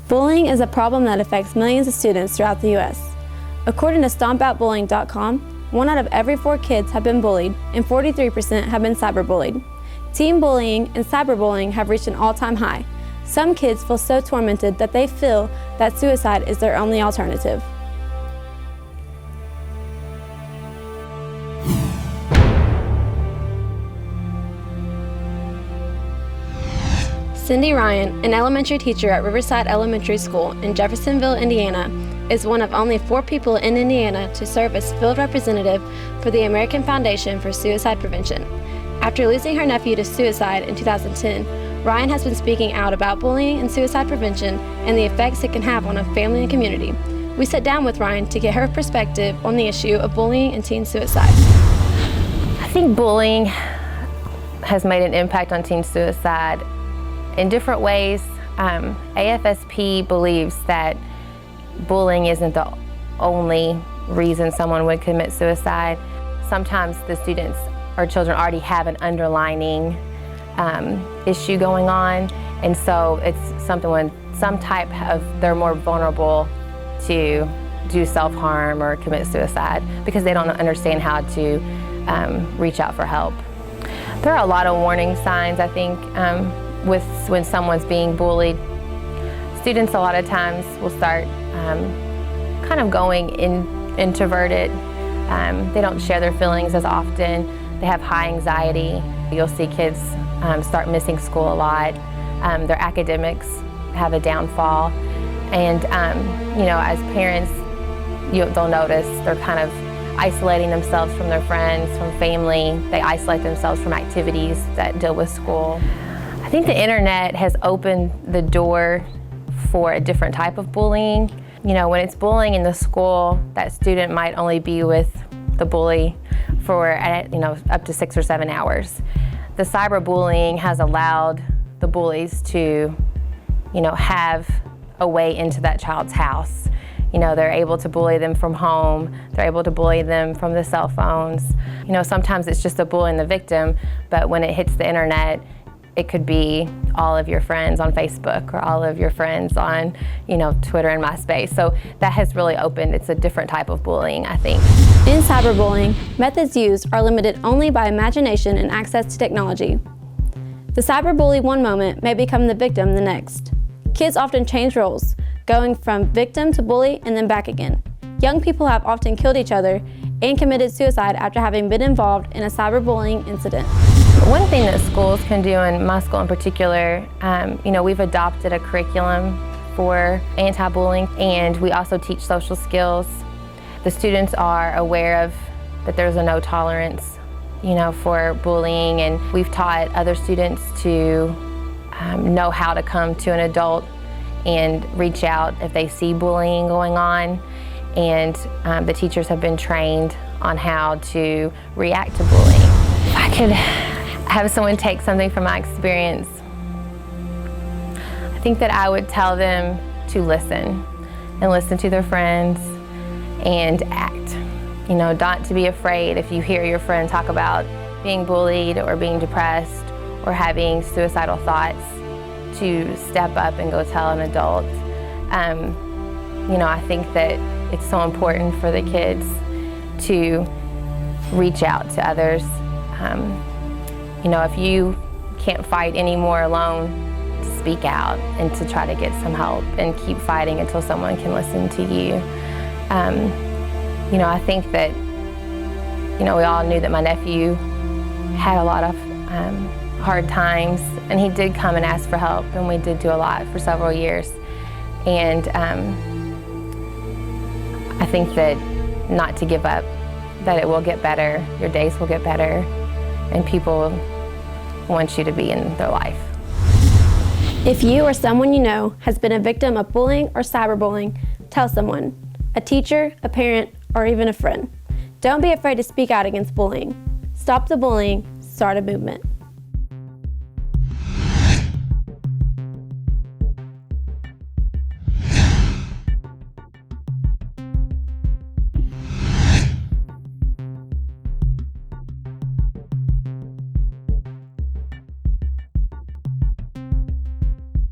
Bullying is a problem that affects millions of students throughout the U.S. According to StompOutBullying.com, 1 out of every 4 kids have been bullied and 43% have been cyberbullied. Teen bullying and cyberbullying have reached an all-time high. Some kids feel so tormented that they feel that suicide is their only alternative. Cindy Ryan, an elementary teacher at Riverside Elementary School in Jeffersonville, Indiana, is one of only 4 people in Indiana to serve as field representative for the American Foundation for Suicide Prevention. After losing her nephew to suicide in 2010, Ryan has been speaking out about bullying and suicide prevention and the effects it can have on a family and community. We sat down with Ryan to get her perspective on the issue of bullying and teen suicide. I think bullying has made an impact on teen suicide in different ways. AFSP believes that bullying isn't the only reason someone would commit suicide. Sometimes the students or children already have an underlining issue going on, and so it's something when they're more vulnerable to do self-harm or commit suicide because they don't understand how to reach out for help. There are a lot of warning signs, I think, when someone's being bullied. Students a lot of times will start kind of going introverted. They don't share their feelings as often. They have high anxiety. You'll see kids start missing school a lot. Their academics have a downfall. And as parents, they'll notice they're kind of isolating themselves from their friends, from family. They isolate themselves from activities that deal with school. I think the internet has opened the door for a different type of bullying. When it's bullying in the school, that student might only be with the bully for up to 6 or 7 hours. The cyberbullying has allowed the bullies to have a way into that child's house. They're able to bully them from home. They're able to bully them from the cell phones. Sometimes it's just a bullying the victim, but when it hits the internet, it could be all of your friends on Facebook or all of your friends on, Twitter and MySpace. So that has really opened, it's a different type of bullying, I think. In cyberbullying, methods used are limited only by imagination and access to technology. The cyberbully one moment may become the victim the next. Kids often change roles, going from victim to bully and then back again. Young people have often killed each other and committed suicide after having been involved in a cyberbullying incident. One thing that schools can do, in my school in particular, we've adopted a curriculum for anti-bullying, and we also teach social skills. The students are aware of that there's a no tolerance, for bullying, and we've taught other students to know how to come to an adult and reach out if they see bullying going on, and the teachers have been trained on how to react to bullying. If I could have someone take something from my experience, I think that I would tell them to listen and listen to their friends and act. Not to be afraid if you hear your friend talk about being bullied or being depressed or having suicidal thoughts, to step up and go tell an adult. I think that it's so important for the kids to reach out to others. If you can't fight anymore alone, speak out and to try to get some help and keep fighting until someone can listen to you. I think that, we all knew that my nephew had a lot of hard times, and he did come and ask for help, and we did do a lot for several years. And I think that not to give up, that it will get better, your days will get better, and people want you to be in their life. If you or someone you know has been a victim of bullying or cyberbullying, tell someone, a teacher, a parent, or even a friend. Don't be afraid to speak out against bullying. Stop the bullying, start a movement.